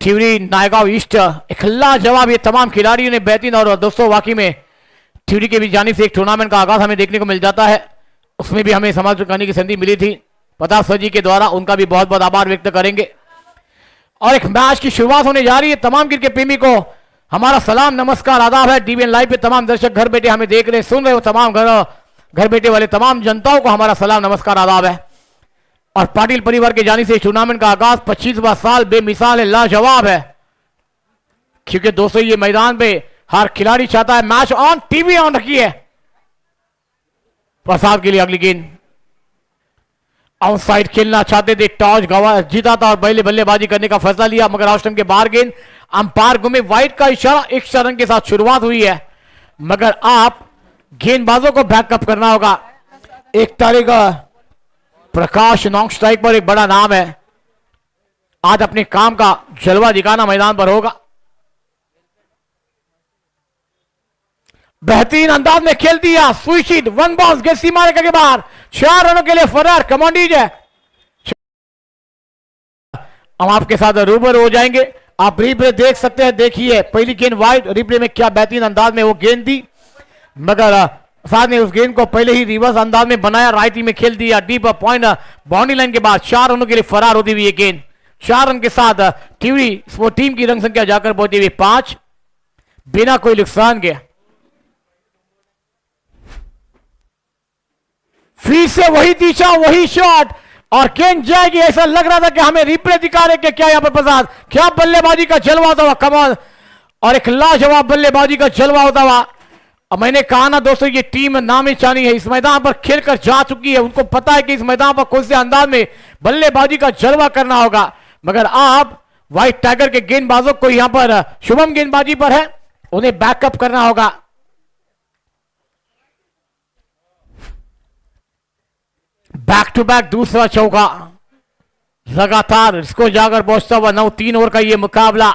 ठिवरी Naigaon east एक लाजवाब ये तमाम खिलाड़ियों ने बेहतरीन। और दोस्तों वाकई में ठिवरी के भी जानिब से एक टूर्नामेंट का आगाज हमें देखने को मिल जाता है, उसमें भी हमें समर्थन करने की संधि मिली थी प्रताप सर जी के द्वारा, उनका भी बहुत बहुत आभार व्यक्त करेंगे। और एक मैच की शुरुआत होने जा रही है। तमाम क्रिकेट प्रेमी को हमारा सलाम नमस्कार आदाब है। डीवीएन लाइव पे तमाम दर्शक घर बैठे हमें देख रहे सुन रहे हो, तमाम घर बैठे वाले तमाम जनताओं को हमारा सलाम नमस्कार आदाब है। और पाटिल परिवार के जाने से टूर्नामेंट का आगाज 25वां साल बेमिसाल है, लाजवाब है। क्योंकि दोस्तों ये मैदान पे हर खिलाड़ी चाहता है मैच ऑन, टीवी ऑन रखी है। प्रसाद के लिए अगली गेंद आउटसाइड खेलना चाहते थे, टॉस गवा जीता था और पहले बल्लेबाजी करने का फैसला लिया, मगर ऑस्ट्रेलिया के बाहर गेंद अंपायर घूमे, वाइड का इशारा, एक रन के साथ शुरुआत हुई है। मगर आप गेंदबाजों को बैकअप करना होगा। एक तारीख प्रकाश नॉन स्ट्राइक पर एक बड़ा नाम है, आज अपने काम का जलवा दिखाना मैदान पर होगा। बेहतरीन अंदाज में खेल दिया, सुइशीट वन बॉल के सीमा रेखा के बाहर, 4 रनों के लिए फरार कमांडीज है। हम आपके साथ रूबरू हो जाएंगे, आप रिप्ले देख सकते हैं। देखिए पहली गेंद वाइड, रिप्ले में क्या बेहतरीन अंदाज में वो गेंद दी, मगर साथ ने उस गेंद को पहले ही रिवर्स अंदाज में बनाया, राइट में खेल दिया, डीप पॉइंट बाउंड्री लाइन के बाद 4 रनों के लिए फरार होती हुई ये गेंद। 4 रन के साथ टिवरी स्पोर्ट टीम की रन संख्या जाकर पहुंची हुई 5 बिना कोई नुकसान के। फिर से वही दिशा वही शॉट और गेंद जाएगी, ऐसा लग रहा था कि हमें रिप्ले दिखा रहे कि क्या यहां पर प्रसाद, क्या बल्लेबाजी का जलवा होता हुआ, कमाल और एक लाजवाब बल्लेबाजी का जलवा होता हुआ। मैंने कहा ना दोस्तों ये टीम नामी चानी है, इस मैदान पर खेलकर जा चुकी है, उनको पता है कि इस मैदान पर कौन से अंदाज में बल्लेबाजी का जलवा करना होगा। मगर आप व्हाइट टाइगर के गेंदबाजों को यहां पर शुभम गेंदबाजी पर है, उन्हें बैकअप करना होगा। बैक टू बैक दूसरा चौका लगातार इसको जाकर पहुंचता हुआ 9-3 ओवर का यह मुकाबला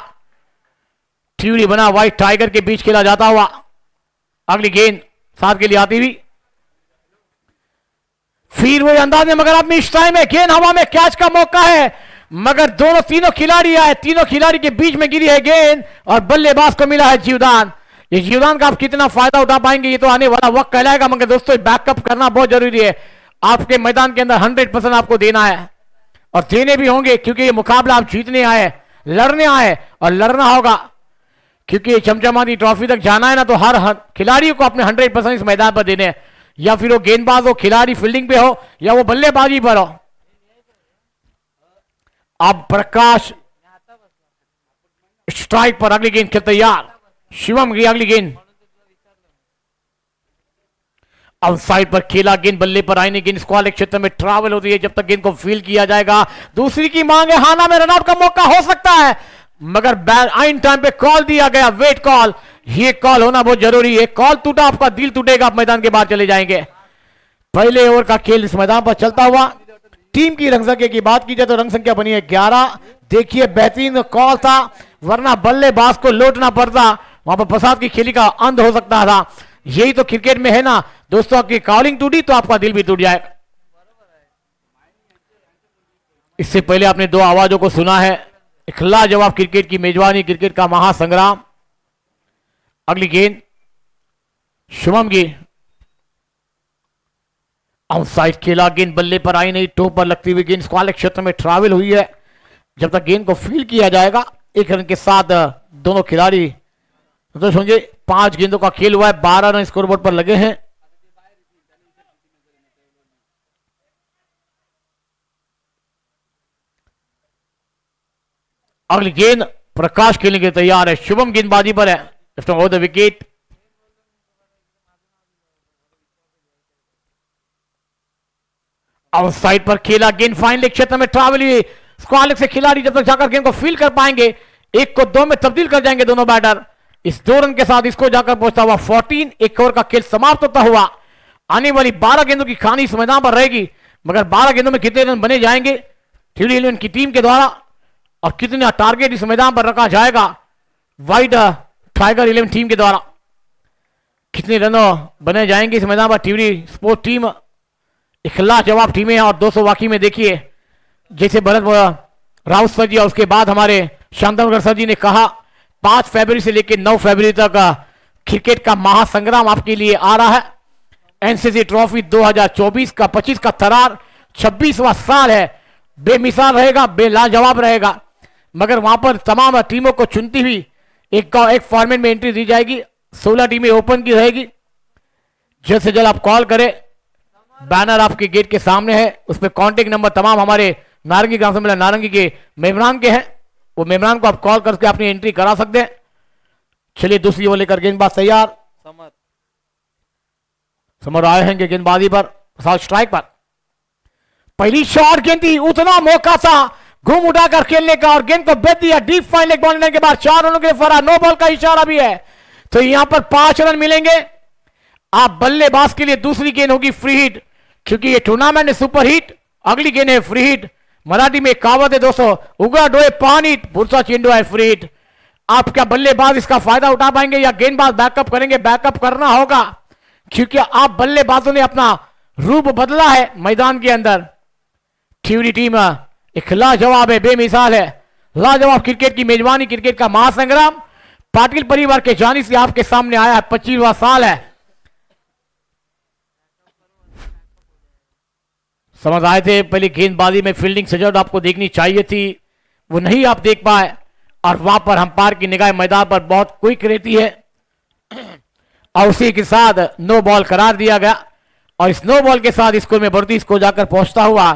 टिवरी बना व्हाइट टाइगर के बीच खेला जाता हुआ। अगली गेंद साथ के लिए आती हुई, फिर वही अंदाज में, मगर अब इस टाइम में गेंद हवा में, कैच का मौका है, मगर तीनों खिलाड़ी आए, तीनों खिलाड़ी के बीच में गिरी है गेंद और बल्लेबाज को मिला है जीवदान। ये जीवदान का आप कितना फायदा उठा पाएंगे ये तो आने वाला वक्त कहलाएगा, मगर दोस्तों बैकअप करना बहुत जरूरी है। आपके मैदान के अंदर 100% आपको देना है और देने भी होंगे, क्योंकि ये मुकाबला आप जीतने आए, लड़ने आए और लड़ना होगा, क्योंकि चमचमाती ट्रॉफी तक जाना है ना, तो हर खिलाड़ी को अपने 100% इस मैदान पर देने हैं, या फिर वो गेंदबाज हो, खिलाड़ी फील्डिंग पे हो, या वो बल्लेबाजी पर हो। अब प्रकाश स्ट्राइक पर, अगली गेंद खेल तैयार, शिवम की अगली गेंद आउटसाइड पर खेला, गेंद बल्ले पर आई नहीं, गेंद स्क्वायर क्षेत्र में ट्रैवल होती है जब तक गेंद को फील किया जाएगा। दूसरी की मांग है, हाना में रनआउट का मौका हो सकता है, मगर आइन टाइम पे कॉल दिया गया, वेट कॉल, ये कॉल होना बहुत जरूरी है। कॉल टूटा आपका दिल टूटेगा, आप मैदान के बाहर चले जाएंगे। पहले ओवर का खेल इस मैदान पर चलता हुआ, टीम की रन संख्या की बात की जाए तो रन संख्या बनी है 11। देखिए बेहतरीन कॉल था, वरना बल्लेबाज को लौटना पड़ता, वहां पर प्रसाद की खेली का अंत हो सकता था। यही तो क्रिकेट में है ना दोस्तों, आपकी कॉलिंग टूटी तो आपका दिल भी टूट जाए। इससे पहले आपने 2 आवाजों को सुना है, एक लाजवाब क्रिकेट की मेजबानी, क्रिकेट का महासंग्राम। अगली गेंद शुभम की आउटसाइड खेला, गेंद बल्ले पर आई नहीं, टो पर लगती हुई गेंद स्क्वायर क्षेत्र में ट्रैवल हुई है। जब तक गेंद को फील किया जाएगा, 1 रन के साथ दोनों खिलाड़ी तो समझे 5 गेंदों का खेल हुआ है, 12 रन स्कोरबोर्ड पर लगे हैं। अगली गेंद प्रकाश खेलने के तैयार है, शुभम गेंदबाजी पर है, left of the wicket. Outside पर खेला, गेंद फाइन लेग क्षेत्र में ट्रैवल हुई, स्क्वायर से खिलाड़ी जब तक जाकर गेंद को फील कर पाएंगे, 1 को 2 में तब्दील कर जाएंगे दोनों बैटर। इस 2 रन के साथ इसको जाकर पहुंचता हुआ 14, 1 ओवर का खेल समाप्त होता हुआ। आने वाली 12 गेंदों की खानी इस मैदान पर रहेगी, मगर 12 गेंदों में कितने रन बने जाएंगे टिवरी इलेवन की टीम के द्वारा और कितना टारगेट इस मैदान पर रखा जाएगा व्हाइट टाइगर 11 टीम के द्वारा, कितने रन बने जाएंगे इस मैदान पर। टिवरी स्पोर्ट टीम एक लाजवाब टीमें हैं और 200 वाकई में देखिए जैसे भरत राउत सर जी और उसके बाद हमारे शांतनगर सर जी ने कहा 5 फरवरी से लेकर 9 फरवरी तक क्रिकेट का महासंग्राम आपके लिए आ रहा है। एनसीसी ट्रॉफी 2024 का 25 का थरार 26वां साल है, बेमिसाल रहेगा, बेलाजवाब रहेगा। मगर वहां पर तमाम टीमों को चुनती हुई एक फॉर्मेट में एंट्री दी जाएगी। 16 टीमें ओपन की रहेगी। जल्द से जल्द आप कॉल करें, बैनर आपके गेट के सामने है, उस पर कॉन्टेक्ट नंबर तमाम हमारे नारंगी ग्राम सम्मेलन नारंगी के मेमरान के हैं। वो मेमरान को आप कॉल करके अपनी एंट्री करा सकते हैं। चलिए दूसरी ओवर लेकर गेंदबाज तैयार, समर आए हैं गेंदबाजी पर, साउथ स्ट्राइक पर। पहली शॉट गेंद थी, उतना मौका था घूम उठाकर खेलने का और गेंद को बेच दिया डीप फाइन लेग बॉल के बाद 4 रनों के फरार। नो बॉल का इशारा भी है, तो यहां पर 5 रन मिलेंगे। आप बल्लेबाज के लिए दूसरी गेंद होगी फ्री हिट, क्योंकि ये टूर्नामेंट है सुपर हिट। अगली गेंद है फ्री हिट, मराठी में कहावत है दोस्तों, उगा डोए पानी भूसा चेंडू है फ्री हिट। आप क्या बल्लेबाज इसका फायदा उठा पाएंगे या गेंदबाज बैकअप करेंगे? बैकअप करना होगा, क्योंकि आप बल्लेबाजों ने अपना रूप बदला है मैदान के अंदर। ठिवरी टीम एक लाजवाब है, बेमिसाल है, लाजवाब क्रिकेट की मेजबानी, क्रिकेट का महासंग्राम पाटिल परिवार के जानी से आपके सामने आया है। 25वां साल है। समझ आए थे पहले गेंदबाजी में फील्डिंग सजावट आपको देखनी चाहिए थी, वो नहीं आप देख पाए, और वहां पर अंपायर की निगाह मैदान पर बहुत क्विक रहती है और उसी के साथ नो बॉल करार दिया गया। और इस नो बॉल के साथ स्कोर में बढ़ती स्कोर जाकर पहुंचता हुआ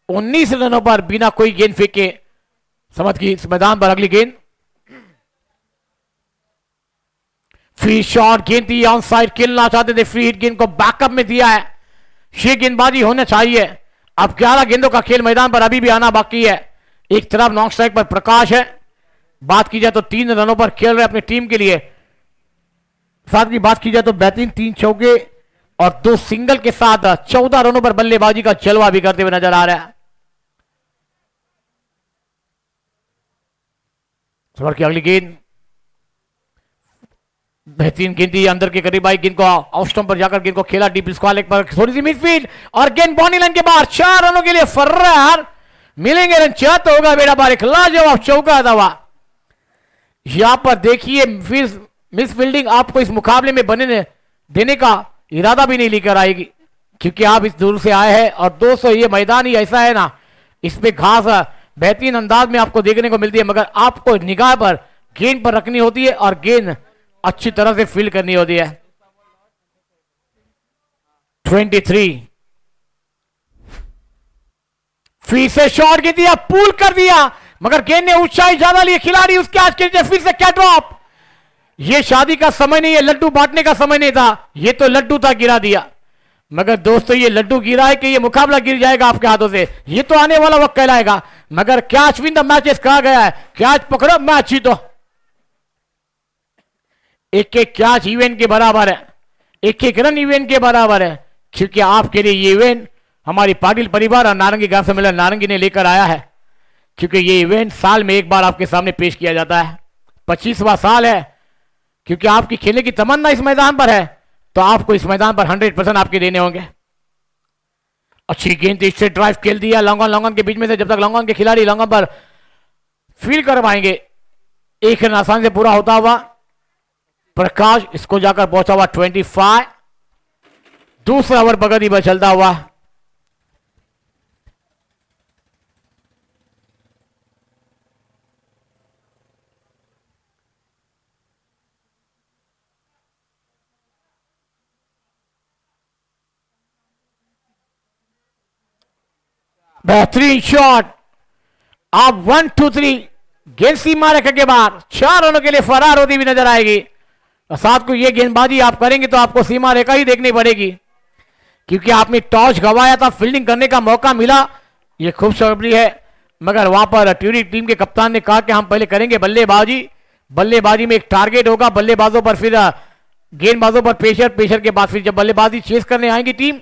19 रनों पर बिना कोई गेंद फेंके समझ की इस मैदान पर अगली गेंद फ्री शॉट गेंद थी, ऑन साइड खेलना चाहते थे, फ्री हिट गेंद को बैकअप में दिया है। ये गेंदबाजी होना चाहिए। अब 11 गेंदों का खेल मैदान पर अभी भी आना बाकी है। एक तरफ नॉन स्ट्राइक पर प्रकाश है, बात की जाए तो 3 रनों पर खेल रहे अपनी टीम के लिए। साथ की बात की जाए तो बेहतरीन 3 चौके और 2 सिंगल के साथ 14 रनों पर बल्लेबाजी का जलवा भी करते हुए नजर आ रहा है। सबर की अगली गेंद बेहतरीन गेंद थी, अंदर के करीब आई, गेंद को ऑफ स्टंप पर जाकर गेंद को खेला डीप स्क्वायर लेग पर, थोड़ी सी मिडफील्ड और गेंद बाउंड्री लाइन के बाहर। 4 रनों के लिए फर्रार मिलेंगे रन, चाह तो होगा बेड़ा बार, एक लाजवाब चौका दवा। यहां पर देखिए मिस फील्डिंग आपको इस मुकाबले में बने देने का इरादा भी नहीं लेकर आएगी, क्योंकि आप इस दूर से आए हैं। और दोस्तों ये मैदान ही ऐसा है ना, इसमें घास बेहतरीन अंदाज में आपको देखने को मिलती है, मगर आपको निगाह पर गेंद पर रखनी होती है और गेंद अच्छी तरह से फील्ड करनी होती है। 23 फिर से शॉट गिर दिया, पुल कर दिया, मगर गेंद ने ऊंचाई ज्यादा लिए, खिलाड़ी उसके आज के फिर से क्या ड्रॉप। ये शादी का समय नहीं है, लड्डू बांटने का समय नहीं था, ये तो लड्डू था, गिरा दिया। मगर दोस्तों ये लड्डू गिरा है कि ये मुकाबला गिर जाएगा आपके हाथों से, ये तो आने वाला वक्त कहलाएगा। मगर कैच विन द मैचेस कहा गया है, कैच पकड़ो मैच जीतो। एक एक कैच इवेंट के बराबर है, एक एक रन इवेंट के बराबर है, क्योंकि आपके लिए ये इवेंट हमारी पाटिल परिवार और नारंगी ग्राम सम्मेलन नारंगी ने लेकर आया है, क्योंकि ये इवेंट साल में एक बार आपके सामने पेश किया जाता है। 25वां साल है, क्योंकि आपकी खेलने की तमन्ना इस मैदान पर है, तो आपको इस मैदान पर 100% आपके देने होंगे। अच्छी गेंद थी, स्ट्रेट ड्राइव खेल दिया लॉन्गन के बीच में से, जब तक लॉन्गन के खिलाड़ी लॉन्गन पर फील्ड कर पाएंगे। एक रन आसान से पूरा होता हुआ प्रकाश इसको जाकर पहुंचा हुआ 25। दूसरा ओवर बगदी पर चलता हुआ बेहतरीन शॉट। आप 1 2 3 गेंद सीमा रेखा के बाहर 4 रनों के लिए फरार होती हुई नजर आएगी। और साथ को ये गेंदबाजी आप करेंगे तो आपको सीमा रेखा ही देखनी पड़ेगी, क्योंकि आपने टॉस गंवाया था, फील्डिंग करने का मौका मिला, ये खूबसूरती है। मगर वहां पर ट्यूरी टीम के कप्तान ने कहा कि हम पहले करेंगे बल्लेबाजी, बल्लेबाजी में एक टारगेट होगा, बल्लेबाजों पर फिर गेंदबाजों पर प्रेशर, प्रेशर के बाद फिर जब बल्लेबाजी चेस करने आएंगी टीम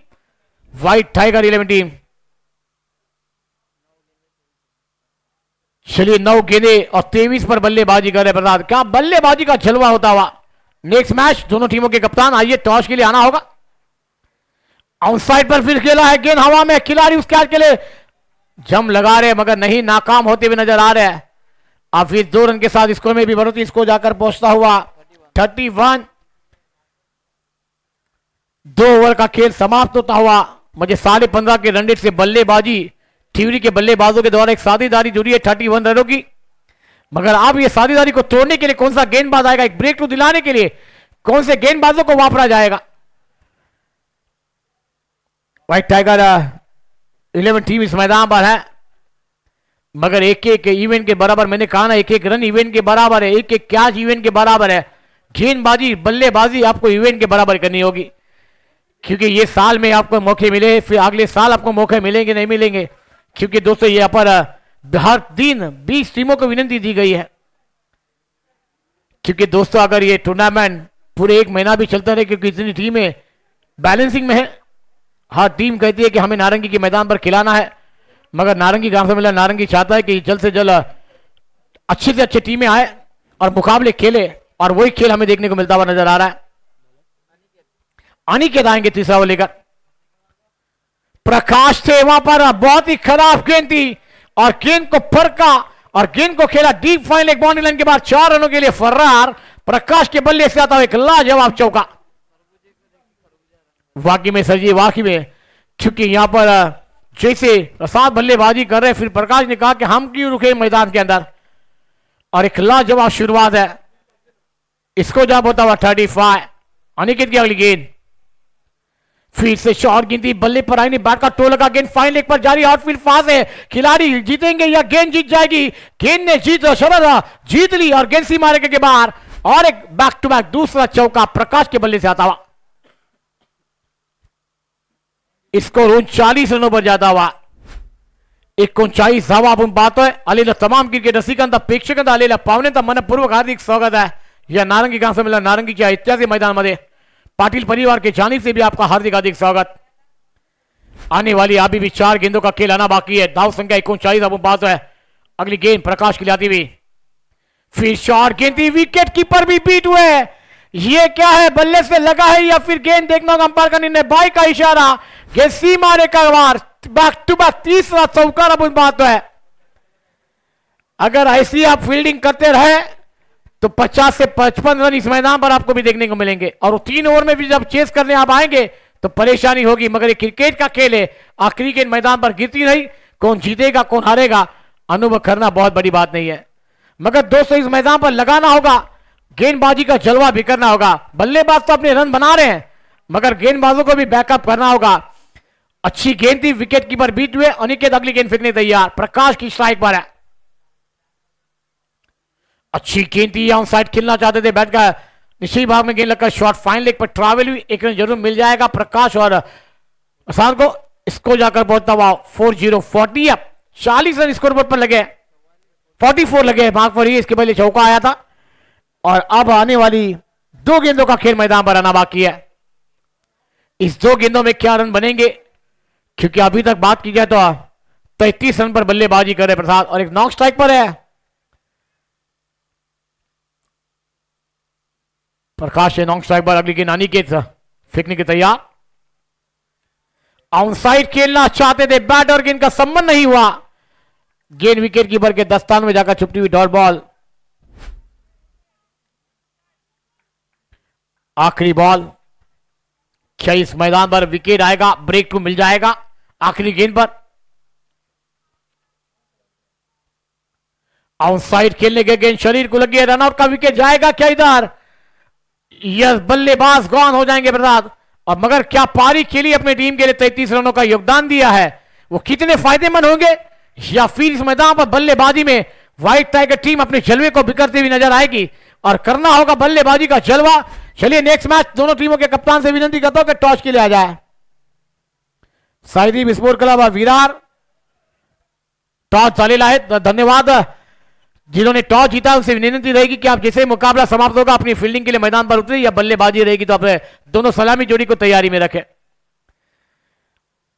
व्हाइट टाइगर 11 टीम। चलिए 9 गेंदे और 23 पर बल्लेबाजी कर रहे प्रसाद, क्या बल्लेबाजी का जलवा होता हुआ। नेक्स्ट मैच दोनों टीमों के कप्तान आइए, टॉस के लिए आना होगा। आउटसाइड पर फिर खेला है, गेंद हवा में, खिलाड़ी उस कैच के लिए जम लगा रहे मगर नहीं, नाकाम होते हुए नजर आ रहे हैं। हाफिज 2 रन के साथ स्कोर में भी बढ़ोतरी, इसको जाकर पहुंचता हुआ 31। 2 ओवर का खेल समाप्त होता हुआ मुझे 15.5 के रन रेट से बल्लेबाजी थिवरी के बल्लेबाजों के द्वारा एक साझेदारी जुड़ी है 31 रनों की। मगर अब ये साझेदारी को तोड़ने के लिए कौन सा गेंदबाज आएगा, एक ब्रेक थ्रू दिलाने के लिए कौन से गेंदबाजों को वापरा जाएगा। व्हाइट टाइगर 11 टीम इस मैदान पर है, मगर एक एक इवेंट के बराबर, मैंने कहा ना एक एक रन इवेंट के बराबर है, एक एक कैच इवेंट के बराबर है। गेंदबाजी बल्लेबाजी आपको इवेंट के बराबर करनी होगी, क्योंकि ये साल में आपको मौके मिले, फिर अगले साल आपको मौके मिलेंगे नहीं मिलेंगे। क्योंकि दोस्तों यहाँ पर हर दिन 20 टीमों को विनती दी गई है, क्योंकि दोस्तों अगर ये टूर्नामेंट पूरे 1 महीना भी चलता रहे, क्योंकि इतनी टीमें बैलेंसिंग में है, हर टीम कहती है कि हमें नारंगी के मैदान पर खिलाना है, मगर नारंगी ग्राम सम्मेलन नारंगी चाहता है कि जल्द से जल्द अच्छे से अच्छे टीमें आए और मुकाबले खेले, और वही खेल हमें देखने को मिलता हुआ नजर आ रहा है। अनिकेत आएंगे तीसरा ओवर लेकर। प्रकाश थे वहां पर, बहुत ही खराब गेंद थी और गेंद को फरका और गेंद को खेला deep fine leg boundary line के बाद 4 रनों के लिए फर्रार। प्रकाश के बल्ले से आता हुआ एक लाजवाब चौका। वाकई में सर जी, वाकई में, क्योंकि यहां पर जैसे प्रसाद बल्लेबाजी कर रहे, फिर प्रकाश ने कहा कि हम क्यों रुके मैदान के अंदर, और एक लाजवाब शुरुआत है। इसको जब होता हुआ 35। अनिकेत की अगली गेंद, फिर से शॉर्ट गिनती, बल्ले पर आई नहीं, बैट का टो लगा, गेंद फाइन लेग पर जारी, आउटफील्ड पास है, खिलाड़ी जीतेंगे या गेंद जीत जाएगी। गेंद ने जीत ली और गेंद सीमा रेखा के बाहर, और एक बैक टू बैक दूसरा चौका प्रकाश के बल्ले से आता हुआ। स्कोर 39 रनों पर जाता हुआ 39 धावा आपण पाहतोय। आलेला तमाम क्रिकेट रसिकांचा प्रेक्षकांचा आलेला पाहुण्यांचा मनपूर्वक हार्दिक स्वागत आहे या नारंगी ग्राम सम्मेलन नारंगीच्या ऐतिहासिक मैदानामध्ये। पाटिल परिवार के जानिब से भी आपका हार्दिक हार्दिक स्वागत। आने वाली अभी भी 4 गेंदों का खेल आना बाकी है। दाव संख्या 39 आपण पाहतोय। अगली गेंद प्रकाश की आती हुई, फिर शॉर्ट गेंद थी, विकेट कीपर भी बीट हुए। ये क्या है, बल्ले से लगा है या फिर गेंद देखना होगा। अंपायर का निर्णय, बाई का इशारा, गेंद सीमा रेखा के बाहर, बैक टू बैक तीसरा चौका अपन बात है। अगर ऐसी आप फील्डिंग करते रहे तो 50 से 55 रन इस मैदान पर आपको भी देखने को मिलेंगे, और 3 ओवर में भी जब चेस करने आप आएंगे तो परेशानी होगी। मगर ये क्रिकेट का खेल है, आखिरी गेंद मैदान पर गिरती नहीं, कौन जीतेगा कौन हारेगा अनुभव करना बहुत बड़ी बात नहीं है। मगर दोस्तों इस मैदान पर लगाना होगा, गेंदबाजी का जलवा भी करना होगा। बल्लेबाज तो अपने रन बना रहे हैं, मगर गेंदबाजों को भी बैकअप करना होगा। अच्छी गेंद थी, विकेट कीपर बीट हुए। अनिकेत अगली गेंद फेंकने तैयार, प्रकाश की स्ट्राइक पर है। अच्छी गेंद थी, ऑन साइड खेलना चाहते थे, बैट का निचली भाग में गेंद लगकर शॉर्ट फाइन लेग पर ट्रैवल हुई। 1 रन जरूर मिल जाएगा प्रकाश और प्रसाद को। इसको जाकर पहुंचता हुआ 40 अब 40 रन स्कोर बोर्ड पर लगे, 44 लगे भाग पर ही। इसके पहले चौका आया था, और अब आने वाली 2 गेंदों का खेल मैदान पर आना बाकी है। इस 2 गेंदों में क्या रन बनेंगे, क्योंकि अभी तक बात की जाए तो 33 रन पर बल्लेबाजी कर रहे प्रसाद, और एक नॉक स्ट्राइक पर है। प्रकाश नॉक स्ट्राइक पर, अगली गेंद अनिकेत फेंकने के तैयार। आउटसाइड खेलना चाहते थे, बैट और गेंद का संबंध नहीं हुआ। गेंद विकेट कीपर के दस्तान में जाकर छुपती हुई डॉट बॉल। आखिरी बॉल, क्या इस मैदान पर विकेट आएगा, ब्रेक टू मिल जाएगा आखिरी गेंद पर। आउटसाइड खेलने के गेंद शरीर को लगी है, रनआउट का विकेट जाएगा क्या इधर। यस, बल्लेबाज गॉन हो जाएंगे प्रसाद। और मगर क्या पारी खेली अपने टीम के लिए, 33 रनों का योगदान दिया है, वो कितने फायदेमंद होंगे, या फिर इस मैदान पर बल्लेबाजी में व्हाइट टाइगर टीम अपने जलवे को बिखरती हुई नजर आएगी, और करना होगा बल्लेबाजी का जलवा। चलिए नेक्स्ट मैच दोनों टीमों के कप्तान से विनती करता हूं कि टॉस के लिए आ जाए। Saideep sport club Virar toss चालेला है। धन्यवाद जिन्होंने टॉस जीता, उनसे विनती रहेगी कि आप जैसे मुकाबला समाप्त होगा अपनी फील्डिंग के लिए मैदान पर उतरे, या बल्लेबाजी रहेगी तो अपने दोनों सलामी जोड़ी को तैयारी में रखें।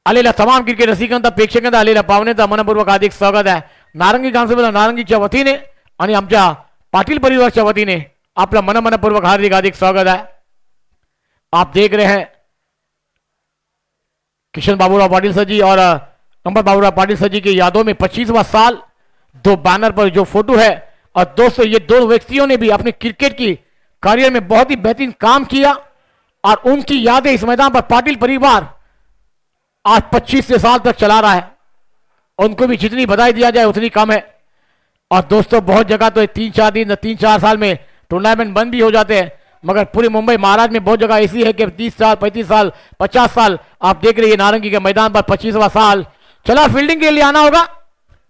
आलेला तमाम क्रिकेट रसिकांचा प्रेक्षकांचा आलेला पाहुण्यांचा मनपूर्वक हार्दिक स्वागत आहे। नारंगी ग्राम सम्मेलन नारंगीच्या वतीने आणि आमच्या पाटील परिवारच्या वतीने आपला मनपूर्वक हार्दिक हार्दिक स्वागत है। आप देख रहे हैं किशन बाबूराव पाटिल सर जी और अमर बाबूराव पाटिल सर जी की यादों में 25वां साल, दो बैनर पर जो फोटो है। और दोस्तों ये दो व्यक्तियों ने भी अपने क्रिकेट की करियर में बहुत ही बेहतरीन काम किया और उनकी यादें इस मैदान पर पाटिल परिवार आज 25 साल तक चला रहा है। उनको भी जितनी बधाई दिया जाए उतनी कम है। और दोस्तों बहुत जगह तो 3-4 दिन 3-4 साल में टूर्नामेंट बंद भी हो जाते हैं, मगर पूरे मुंबई महाराज में बहुत जगह ऐसी है कि 30 साल 35 साल 50 साल आप देख रहे हैं नारंगी के मैदान पर 25वां साल चला। फील्डिंग के लिए आना होगा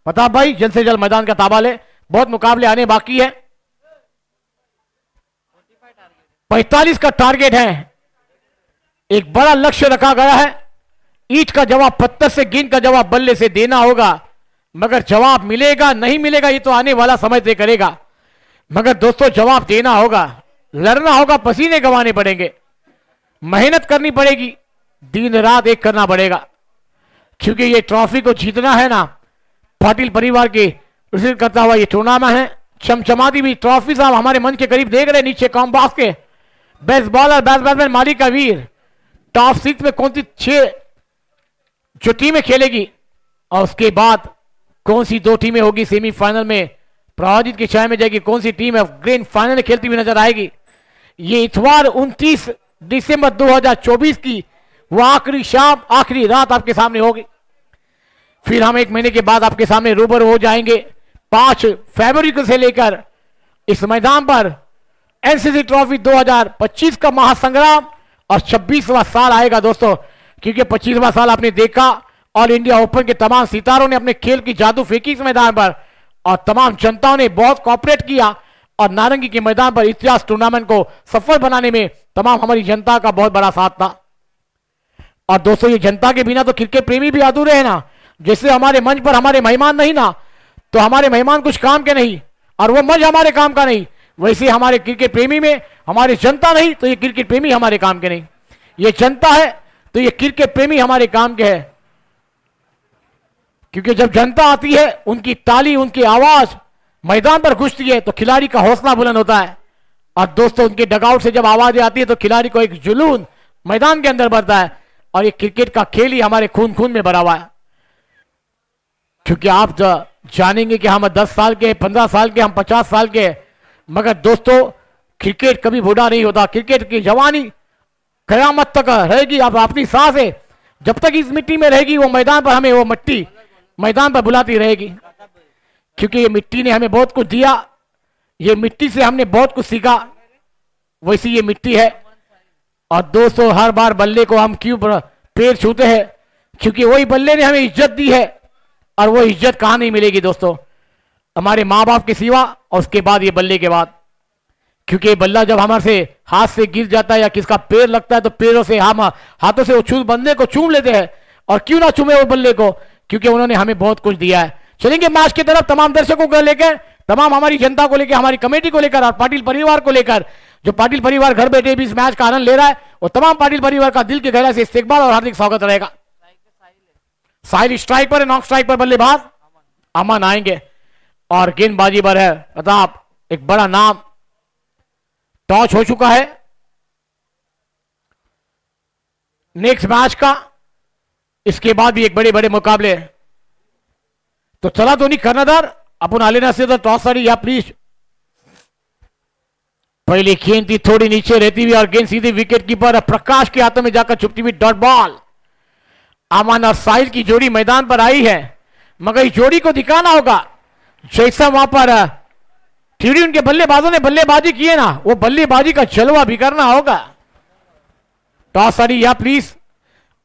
प्रताप भाई, जल्द से जल्द मैदान का ताबा ले, बहुत मुकाबले आने बाकी है। 45 का टारगेट है, एक बड़ा लक्ष्य रखा गया है। ईंट का जवाब पत्थर से, गेंद का जवाब बल्ले से देना होगा, मगर जवाब मिलेगा नहीं मिलेगा ये तो आने वाला समय तय करेगा। मगर दोस्तों जवाब देना होगा, लड़ना होगा, पसीने गंवाने पड़ेंगे, मेहनत करनी पड़ेगी, दिन रात एक करना पड़ेगा, क्योंकि ये ट्रॉफी को जीतना है ना। पाटिल परिवार के रिसीव करता हुआ ये टूर्नामेंट है। चमचमाती भी ट्रॉफी साहब हमारे मन के करीब देख रहे हैं, नीचे कॉम्बास के बेस्ट बॉलर बेस्ट बैट्समैन मालिक का वीर। टॉप 6 में कौन सी 6 जो टीमें खेलेगी और उसके बाद कौन सी 2 टीमें होगी सेमीफाइनल में पराजित की छाया में जाएगी, कौन सी टीम है ग्रैंड फाइनल में खेलती हुई नजर आएगी। ये इतवार 29 दिसंबर 2024 की वो आखिरी शाम आखिरी रात आपके सामने होगी। फिर हम 1 महीने के बाद आपके सामने रूबरू हो जाएंगे 5 फरवरी को से लेकर इस मैदान पर एनसीसी ट्रॉफी 2025 का महासंग्राम और 26वां साल आएगा दोस्तों, क्योंकि 25वां साल आपने देखा ऑल इंडिया ओपन के तमाम सितारों ने अपने खेल की जादू फेंकी इस मैदान पर और तमाम जनताओं ने बहुत कॉपरेट किया और नारंगी के मैदान पर इतिहास टूर्नामेंट को सफल बनाने में तमाम हमारी जनता का बहुत बड़ा साथ था। और दोस्तों ये जनता के बिना तो क्रिकेट प्रेमी भी अधूरे हैं ना। जैसे हमारे मंच पर हमारे मेहमान नहीं ना तो हमारे मेहमान कुछ काम के नहीं और वो मंच हमारे काम का नहीं, वैसे हमारे क्रिकेट प्रेमी में हमारी जनता नहीं तो ये क्रिकेट प्रेमी हमारे काम के नहीं। ये जनता है तो ये क्रिकेट प्रेमी हमारे काम के है, क्योंकि जब जनता आती है उनकी ताली उनकी आवाज मैदान पर घुसती है तो खिलाड़ी का हौसला बुलंद होता है। और दोस्तों उनके डगआउट से जब आवाजें आती है तो खिलाड़ी को एक जुनून मैदान के अंदर बढ़ता है। और ये क्रिकेट का खेल ही हमारे खून खून में भरा हुआ है, क्योंकि आप जानेंगे कि हम 10 साल के 15 साल के हम 50 साल के, मगर दोस्तों क्रिकेट कभी बूढ़ा नहीं होता। क्रिकेट की जवानी कयामत तक रहेगी। अब अपनी सांस है जब तक इस मिट्टी में रहेगी वो मैदान पर हमें वो मिट्टी मैदान पर बुलाती रहेगी, क्योंकि ये मिट्टी ने हमें बहुत कुछ दिया, ये मिट्टी से हमने बहुत कुछ सीखा, वैसी ये मिट्टी है। और दोस्तों हर बार बल्ले को हम क्यों पैर छूते हैं, क्योंकि वही बल्ले ने हमें इज्जत दी है और वो इज्जत कहां नहीं मिलेगी दोस्तों, हमारे माँ बाप के सिवा और उसके बाद ये बल्ले के बाद। क्योंकि बल्ला जब हमारे से हाथ से गिर जाता है या किसका पैर लगता है तो पैरों से हम हाथों से उछूल बंदे को चूम लेते हैं, और क्यों ना चूमे वो बल्ले को, क्योंकि उन्होंने हमें बहुत कुछ दिया है। चलेंगे मैच की तरफ तमाम दर्शकों को लेकर, तमाम हमारी जनता को लेकर, हमारी कमेटी को लेकर और पाटिल परिवार को लेकर। जो पाटिल परिवार घर बैठे भी इस मैच का आनंद ले रहा है और तमाम पाटिल परिवार का दिल के गहराई से इस्तकबाल और हार्दिक स्वागत रहेगा। साहिल स्ट्राइक पर है, नॉक स्ट्राइक पर बल्लेबाज अमन आएंगे और गेंदबाजी पर है प्रताप। एक बड़ा नाम टॉस हो चुका है नेक्स्ट मैच का, इसके बाद भी एक बड़े बड़े मुकाबले। तो चला तो नहीं कर्णधार अपन आलेना से तो टॉस सारी या प्लीज पहले गेंद थी थोड़ी नीचे रहती हुई और गेंद सीधे विकेट कीपर प्रकाश के हाथों में जाकर छुपती हुई डॉट बॉल। अमन और साहिल की जोड़ी मैदान पर आई है, मगर इस जोड़ी को दिखाना होगा जैसा वहां पर थ्री उनके बल्लेबाजों ने बल्लेबाजी की है ना, वो बल्लेबाजी का जलवा भी करना होगा। टॉस सारी या प्लीज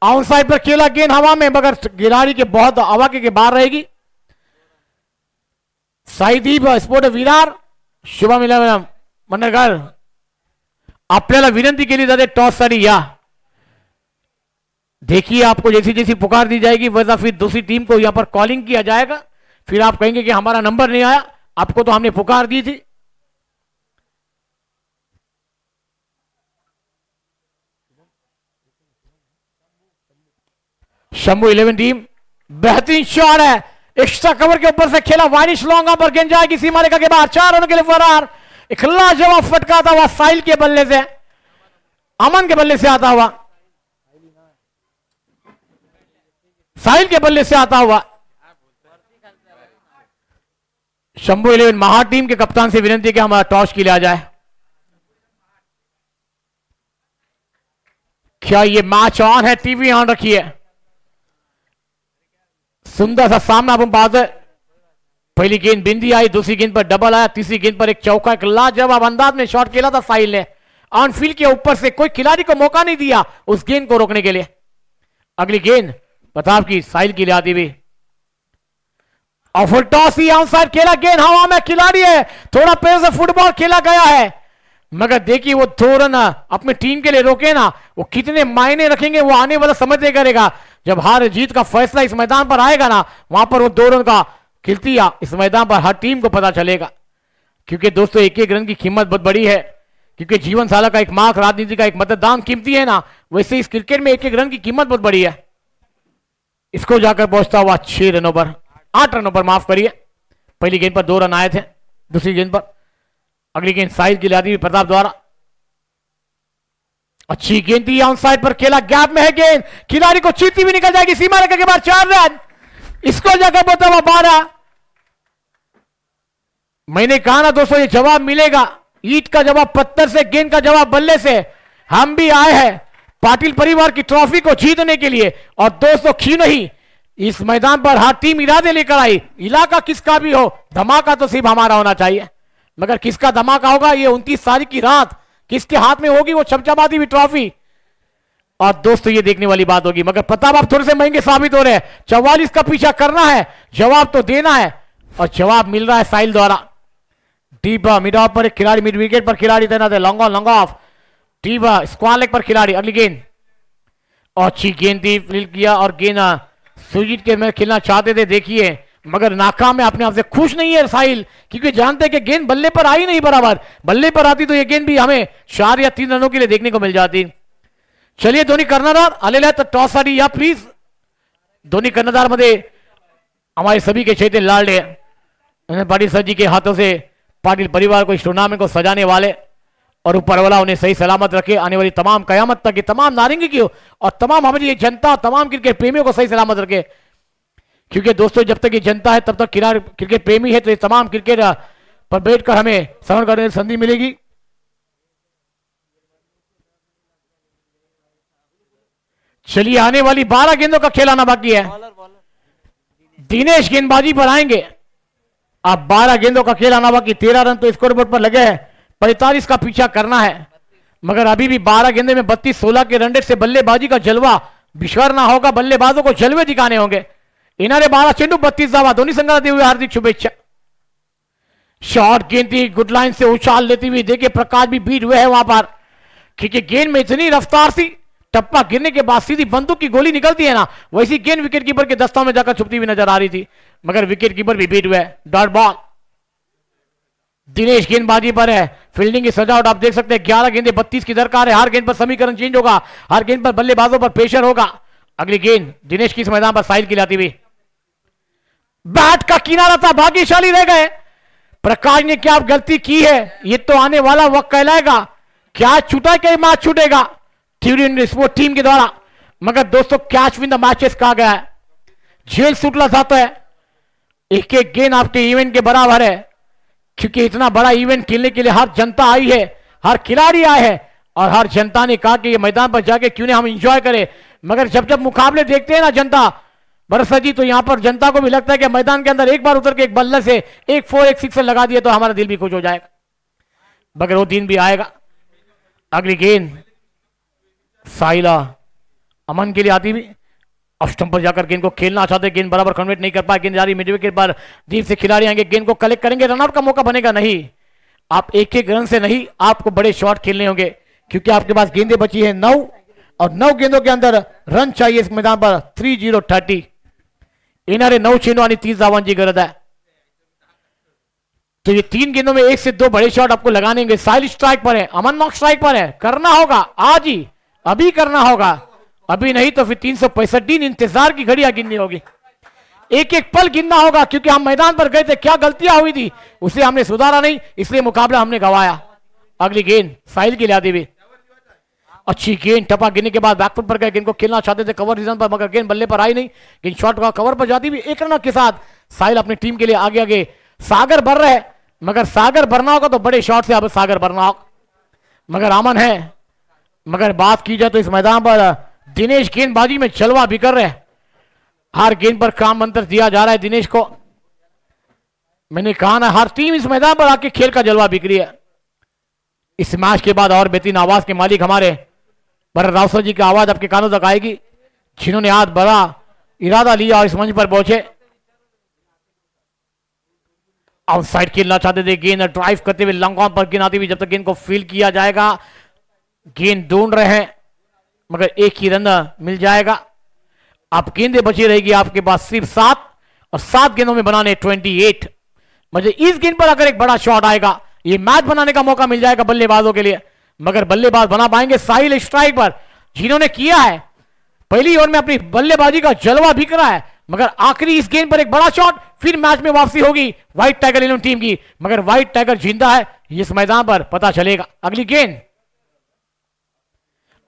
आउट साइड पर खेला गेंद हवा में, मगर खिलाड़ी के बहुत हवा के बाहर रहेगी। साईदीप स्पोर्ट विरार शुभम इलेवन मनरगार आपल्याला विनंती केली जाते टॉस साठी या। देखिए आपको जैसी जैसी पुकार दी जाएगी वैसा फिर दूसरी टीम को यहां पर कॉलिंग किया जाएगा, फिर आप कहेंगे कि हमारा नंबर नहीं आया, आपको तो हमने पुकार दी थी। शंभू 11 टीम बेहतरीन शॉट है, एक्स्ट्रा कवर के ऊपर से खेला, वाइनिश लॉन्ग पर गेंद जाएगी सीमा रेखा के बाहर, 4 रनों के लिए फरार। एक लाजवाब फटका था हुआ साहिल के बल्ले से, अमन के बल्ले से आता हुआ। साहिल के बल्ले से आता हुआ शंभू 11 महा टीम के कप्तान से विनती कि हमारा टॉस के लिए आ जाए। क्या ये मैच ऑन है? टीवी ऑन रखिए। सुंदर सा सामना अपन बात है। पहली गेंद बिंदी आई, दूसरी गेंद पर डबल आया, तीसरी गेंद पर एक चौका, एक लाजवाब अंदाज में शॉट खेला था साहिल ने। ऑन फील्ड के ऊपर से कोई खिलाड़ी को मौका नहीं दिया उस गेंद को रोकने के लिए। अगली गेंद प्रताप की साहिल की आती हुई और full toss he on side खेला, गेंद हवा में, खिलाड़ी है, थोड़ा पैर से फुटबॉल खेला गया है, मगर देखिए वो 2 रन अपनी टीम के लिए रोके ना, वो कितने मायने रखेंगे वो आने वाला समय तय करेगा। जब हार जीत का फैसला इस मैदान पर आएगा ना, वहां पर वो 2 रन का खिलतिया इस मैदान पर हर टीम को पता चलेगा। क्योंकि दोस्तों एक एक रन की कीमत बहुत बड़ी है, क्योंकि जीवन साला का एक मार्क, राजनीति का एक मतदान कीमती है ना, वैसे इस क्रिकेट में एक एक रन की कीमत बहुत बड़ी है। इसको जाकर पहुंचता हुआ 6 रनों पर, 8 रनों पर, माफ करिए। पहली गेंद पर 2 रन आए थे, दूसरी गेंद पर अगली गेंद साइड की लादी हुई प्रताप द्वारा। अच्छी गेंद थी, ऑन साइड पर खेला, गैप में है गेंद, खिलाड़ी को चीती भी निकल जाएगी, सीमा रेखा के बाद 4 रन। इसको जाकर बोलता हुआ 12। मैंने कहा ना दोस्तों ये जवाब मिलेगा, ईट का जवाब पत्थर से, गेंद का जवाब बल्ले से। हम भी आए हैं पाटिल परिवार की ट्रॉफी को जीतने के लिए, और दोस्तों क्यों नहीं इस मैदान पर हर टीम इरादे लेकर आई। इलाका किसका भी हो, धमाका तो सिर्फ हमारा होना चाहिए, मगर किसका धमाका होगा ये 29 तारीख की रात किसके हाथ में होगी वो चमचमाती हुई ट्रॉफी। और दोस्तों ये देखने वाली बात होगी, मगर प्रताप आप थोड़े से महंगे साबित हो रहे हैं। 44 का पीछा करना है, जवाब तो देना है, और जवाब मिल रहा है साहिल द्वारा। डीप मिड ऑफ पर एक खिलाड़ी, मिड विकेट पर खिलाड़ी तैनात है, long on long off, deep square leg पर खिलाड़ी। अगली गेंद और अच्छी गेंद थी, फील्ड किया, और गेंद सुजीत के में खेलना चाहते थे, देखिए मगर नाकाम है, अपने आप से खुश नहीं है साहिल, क्योंकि जानते हैं कि गेंद बल्ले पर आई नहीं बराबर। बल्ले पर आती तो ये गेंद भी हमें 4 या 3 रनों के लिए देखने को मिल जाती। चलिए दोन्ही कर्णधार आलेला तर टॉस साठी या प्लीज। दोन्ही कर्णधार मध्ये हमारे सभी के चैते लाडले पाटिल सर जी के हाथों से पाटिल परिवार को इस टूर्नामेंट को सजाने वाले, और ऊपर वाला उन्हें सही सलामत रखे, आने वाली तमाम कयामत तक की तमाम नारंगी की और तमाम हमारी ये जनता, तमाम क्रिकेट प्रेमियों को सही सलामत रखे। क्योंकि दोस्तों जब तक ये जनता है तब तक क्रिकेट प्रेमी है, तो ये तमाम क्रिकेट पर बैठकर हमें श्रवण करने की संधि मिलेगी। चलिए आने वाली 12 गेंदों का खेल आना बाकी है। दिनेश गेंदबाजी पर आएंगे। अब 12 गेंदों का खेल आना बाकी, 13 रन तो स्कोर बोर्ड पर लगे हैं, 45 का पीछा करना है, मगर अभी भी 12 गेंदे में 32-16 के रन रेट से बल्लेबाजी का जलवा बिछड़ना होगा, बल्लेबाजों को जलवे दिखाने होंगे। इन्होंने 12 चेंडू 32 धावा, दोनों संघाला देते हुए हार्दिक शुभेच्छा। शॉर्ट गेंद थी, गुड लाइन से उछाल लेती हुई, देखिए प्रकाश भी बीट हुए है वहां पर, क्योंकि गेंद में इतनी रफ्तार थी, टप्पा गिरने के बाद सीधी बंदूक की गोली निकलती है ना, वैसी गेंद विकेट कीपर के दस्ताओं में जाकर छुपती हुई नजर आ रही थी, मगर विकेट कीपर भी बीट हुए। डॉट बॉल दिनेश गेंदबाजी पर है, फील्डिंग की सजावट आप देख सकते हैं, 11 गेंदे 32 की दरकार है, हर गेंद पर समीकरण चेंज होगा, हर गेंद पर बल्लेबाजों पर प्रेशर होगा। अगली गेंद दिनेश की इस मैदान पर साहिल की लाती हुई, बैट का किनारा था, भाग्यशाली रह गए। प्रकाश ने क्या गलती की है, ये तो आने वाला वक्त कहलाएगा, क्या छूटा क्या मैच छूटेगा स्पोर्ट टीम के द्वारा। मगर दोस्तों कैच विन द मैचेस कहा गया है, जेल सूटला जाता है, एक एक गेंद आपके इवेंट के बराबर है, क्योंकि इतना बड़ा इवेंट खेलने के लिए हर जनता आई है, हर खिलाड़ी आए हैं, और हर जनता ने कहा कि ये मैदान पर जाके क्यों नहीं हम एंजॉय करें। मगर जब जब मुकाबले देखते हैं ना जनता बरसा जी, तो यहां पर जनता को भी लगता है कि मैदान के अंदर एक बार उतर के एक बल्ले से एक 4 एक 6 लगा दिए तो हमारा दिल भी खुश हो जाएगा, मगर वो दिन भी आएगा। अगली गेंद साहिला अमन के लिए आती हुई, अब स्टंप पर जाकर गेंद को खेलना चाहते, गेंद बराबर कन्वर्ट नहीं कर पाए, गेंद जा रही मिड विकेट पर, दीप से खिलाड़ी आएंगे, गेंद को कलेक्ट करेंगे, रनआउट का मौका बनेगा नहीं। आप एक एक रन से नहीं, आपको बड़े शॉट खेलने होंगे, क्योंकि आपके पास गेंदें बची है 9, और 9 गेंदों के अंदर रन चाहिए इस मैदान पर 30-30। इन्हें 9 चेंडू आणि 30 धावांची गरज है, तो ये 3 गेंदों में 1 से 2 बड़े शॉट आपको लगाने होंगे। साहिल स्ट्राइक पर है, अमन नॉक स्ट्राइक पर है, करना होगा आज ही, अभी करना होगा, अभी नहीं तो फिर 365 दिन इंतजार की घड़ियां गिननी होगी, एक एक पल गिनना होगा, क्योंकि हम मैदान पर गए थे, क्या गलतियां हुई थी उसे हमने सुधारा नहीं, इसलिए मुकाबला हमने गवाया। अगली गेंद साहिल की लादी हुई, अच्छी गेंद, टपा गिरने के बाद बैकफुट पर गए, गेंद को खेलना चाहते थे कवर रीजन पर, मगर गेंद बल्ले पर आई नहीं। गेंद शॉट का कवर पर जाती हुई एक रन के साथ साहिल अपनी टीम के लिए आगे आगे। सागर भर रहे, मगर सागर भरना होगा तो बड़े शॉट से अब सागर भरना होगा, मगर अमन है। मगर बात की जाए तो इस मैदान पर दिनेश गेंदबाजी में जलवा भी कर रहे हैं। हर गेंद पर काम मंत्र दिया जा रहा है दिनेश को। मैंने कहा ना, हर टीम इस मैदान पर आके खेल का जलवा बिक रही है। इस मैच के बाद और बेहतरीन आवाज के मालिक हमारे भरत रावसर जी की आवाज आपके कानों तक आएगी, जिन्होंने आज बड़ा इरादा लिया और इस मंच पर पहुंचे। आउटसाइड खेलना चाहते थे, गेंद ड्राइव करते हुए लॉन्ग ऑन पर गेंद आती हुई, जब तक गेंद को फील किया जाएगा। गेंद ढूंढ रहे हैं मगर एक ही रन मिल जाएगा। अब गेंदें बची रहेगी आपके पास सिर्फ 7 और 7 गेंदों में बनाने 28। मतलब इस गेंद पर अगर एक बड़ा शॉट आएगा, ये मैच बनाने का मौका मिल जाएगा बल्लेबाजों के लिए, मगर बल्लेबाज बना पाएंगे साहिल स्ट्राइक पर, जिन्होंने किया है पहली ओवर में अपनी बल्लेबाजी का जलवा भी करा है। मगर आखिरी इस गेंद पर एक बड़ा शॉट, फिर मैच में वापसी होगी व्हाइट टाइगर 11 टीम की, मगर व्हाइट टाइगर जिंदा है इस मैदान पर पता चलेगा। अगली गेंद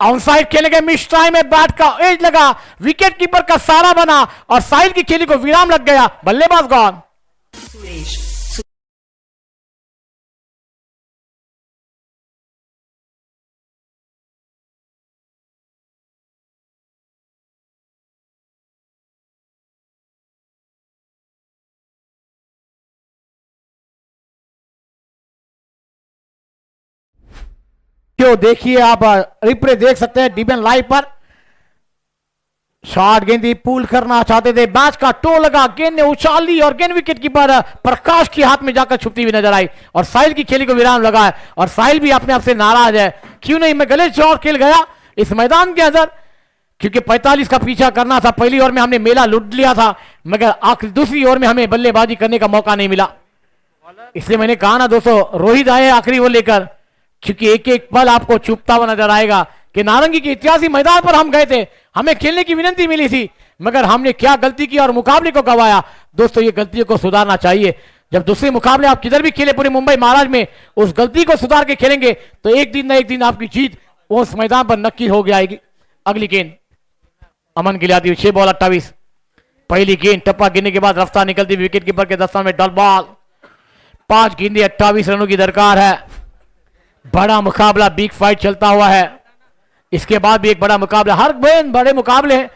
आउटसाइड खेले गए, मिस टाइम में बैट का एज लगा, विकेट कीपर का सारा बना और साहिल की खेली को विराम लग गया। बल्लेबाज गॉन। क्यों देखिए आप रिप्ले देख सकते हैं डीबीएन लाइव पर। शॉट गेंदी पुल करना चाहते थे, मैच का टो लगा, गेंद ने उछाल ली और गेंद विकेट कीपर प्रकाश के हाथ में जाकर छुपती हुई नजर आई और साहिल की खेली को विराम लगा है। और साहिल भी अपने आप से नाराज है, क्यों नहीं मैं गलत शॉट खेल गया इस मैदान के अंदर, क्योंकि 45 का पीछा करना था। पहली ओवर में हमने मेला लूट लिया था, मगर आखिर दूसरी ओवर में हमें बल्लेबाजी करने का मौका नहीं मिला। इसलिए मैंने कहा ना दोस्तों, रोहित आए आखिरी ओवर लेकर, क्योंकि एक एक पल आपको चुपता हुआ नजर आएगा कि नारंगी के इतिहासी मैदान पर हम गए थे, हमें खेलने की विनती मिली थी, मगर हमने क्या गलती की और मुकाबले को गवाया। दोस्तों ये गलतियों को सुधारना चाहिए। जब दूसरे मुकाबले आप किधर भी खेले पूरे मुंबई महाराज में, उस गलती को सुधार के खेलेंगे तो एक दिन ना एक दिन आपकी जीत उस मैदान पर नक्की हो जाएगी। अगली गेंद अमन के लिए आती हुई 6 बॉल 28। पहली गेंद टप्पा गिरने के बाद रफ्तार निकलती विकेट कीपर के दस्तान में डल बॉल। 5 गेंदें 28 रनों की दरकार है। बड़ा मुकाबला, बिग फाइट चलता हुआ है। इसके बाद भी एक बड़ा मुकाबला, हर बड़े मुकाबले हैं,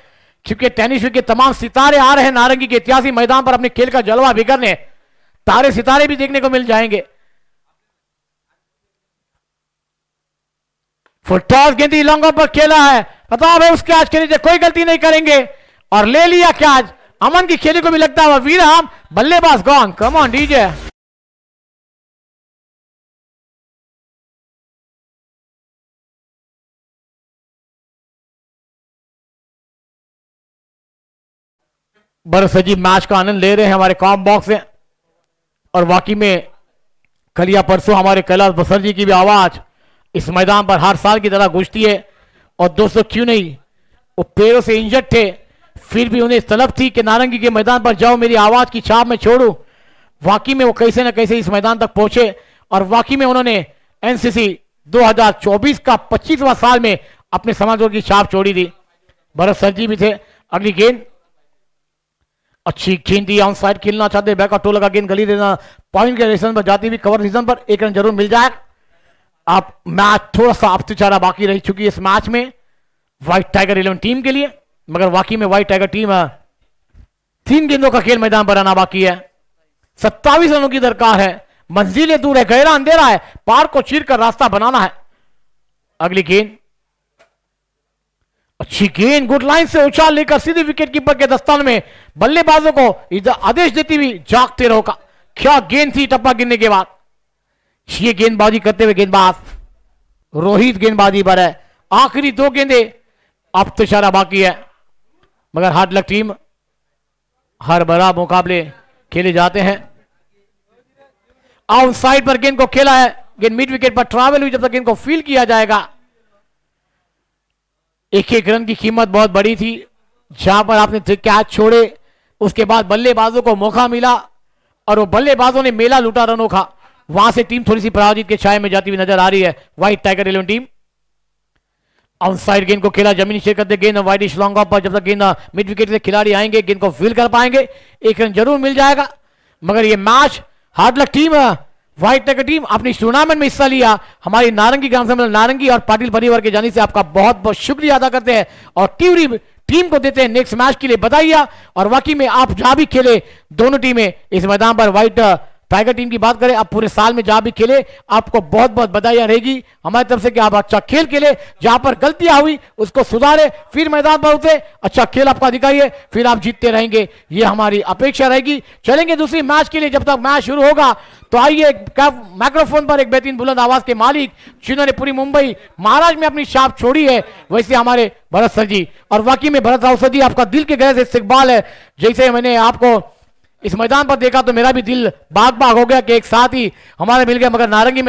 क्योंकि टेनिस के तमाम सितारे आ रहे हैं नारंगी के इतिहासी मैदान पर अपने खेल का जलवा बिगड़ने। तारे सितारे भी देखने को मिल जाएंगे। फुल टॉस गेंदी लॉन्ग पर खेला है, पता है उस कैच के नीचे कोई गलती नहीं करेंगे और ले लिया कैच। अमन की खेली को भी लगता है विराम। बल्लेबाज गॉन। Come on DJ. बड़े सजीव मैच का आनंद ले रहे हैं हमारे कॉम बॉक्स में, और वाकई में कल या परसों हमारे कैलाश बसर जी की भी आवाज इस मैदान पर हर साल की तरह गूंजती है। और दोस्तों क्यों नहीं, वो पैरों से इंजर्ड थे, फिर भी उन्हें तलब थी कि नारंगी के मैदान पर जाओ, मेरी आवाज की छाप में छोड़ू। वाकई में वो कैसे न कैसे इस मैदान तक पहुंचे और वाकई में उन्होंने एनसीसी 2024 का 25वां साल में अपने समाजों की छाप छोड़ी थी। भरत सर जी भी थे। अगली गेंद अच्छी गेंद दी, ऑन साइड खेलना चाहते, बैक का टो लगा, गेंद गली देना, पॉइंट के रीजन पर जाती हुई कवर रीजन पर एक रन जरूर मिल जाए। आप मैच थोड़ा सा अफ्तिचारा बाकी रही चुकी है इस मैच में व्हाइट टाइगर 11 टीम के लिए, मगर वाकई में व्हाइट टाइगर टीम 3 गेंदों का खेल मैदान पर आना बाकी है। 27 रनों की दरकार है, मंजिलें दूर है, गहरा अंधेरा है, पार को चीर कर रास्ता बनाना है। अगली गेंद अच्छी गेंद, गुड लाइन से उछाल लेकर सीधे विकेट कीपर के दस्तान में, बल्लेबाजों को आदेश देती हुई जागते रहो का। क्या गेंद थी टप्पा गिरने के बाद। ये गेंदबाजी करते हुए गेंदबाज रोहित गेंदबाजी पर है। आखिरी 2 गेंदें अब तो इशारा बाकी है, मगर हार्ड लक टीम, हर बड़ा मुकाबले खेले जाते हैं। आउटसाइड पर गेंद को खेला है, गेंद मिड विकेट पर ट्रैवल हुई, जब तक गेंद को फील किया जाएगा। एक एक रन की कीमत बहुत बड़ी थी, जहां पर आपने कैच छोड़े उसके बाद बल्लेबाजों को मौका मिला और वो बल्लेबाजों ने मेला लूटा रनों का, वहां से टीम थोड़ी सी पराजित के छाये में जाती हुई नजर आ रही है white tiger 11 team. On side गेंद को खेला, जमीनी शेयर करते गेंद वाइड लॉन्ग ऑफ पर, जब तक गेंद मिड विकेट से खिलाड़ी आएंगे गेंद को फील कर पाएंगे, एक रन जरूर मिल जाएगा। मगर ये match hard luck team white tiger team आपने इस टूर्नामेंट में हिस्सा लिया, हमारी नारंगी ग्राम सभा नारंगी और पाटिल परिवार के जाने से आपका बहुत बहुत शुक्रिया अदा करते हैं और टीम को देते हैं नेक्स्ट मैच के लिए बधाइयां। और वाकई में आप जहां भी खेले दोनों टीमें इस मैदान पर, व्हाइट टाइगर टीम की बात करें, आप पूरे साल में जहां भी खेले आपको बहुत बहुत बधाइयां रहेगी हमारी तरफ से कि आप अच्छा खेल खेले, जहां पर गलतियां हुई उसको सुधारे, फिर मैदान पर उतरे, अच्छा खेल आपका दिखाइए, फिर आप जीतते रहेंगे, ये हमारी अपेक्षा रहेगी। चलेंगे दूसरी मैच के लिए, जब तक मैच शुरू होगा तो आइए माइक्रोफोन पर एक बेहतरीन बुलंद आवाज के मालिक जिन्होंने पूरी मुंबई महाराष्ट्र में अपनी छाप छोड़ी है, वैसे हमारे भरत सर जी। और वाकई में भरत राव सर जी आपका दिल के गहरे से इस्तकबाल है, जैसे मैंने आपको इस मैदान पर देखा तो मेरा भी दिल बाग बाग हो गया कि एक साथ ही हमारे मिल गया, मगर नारंगी में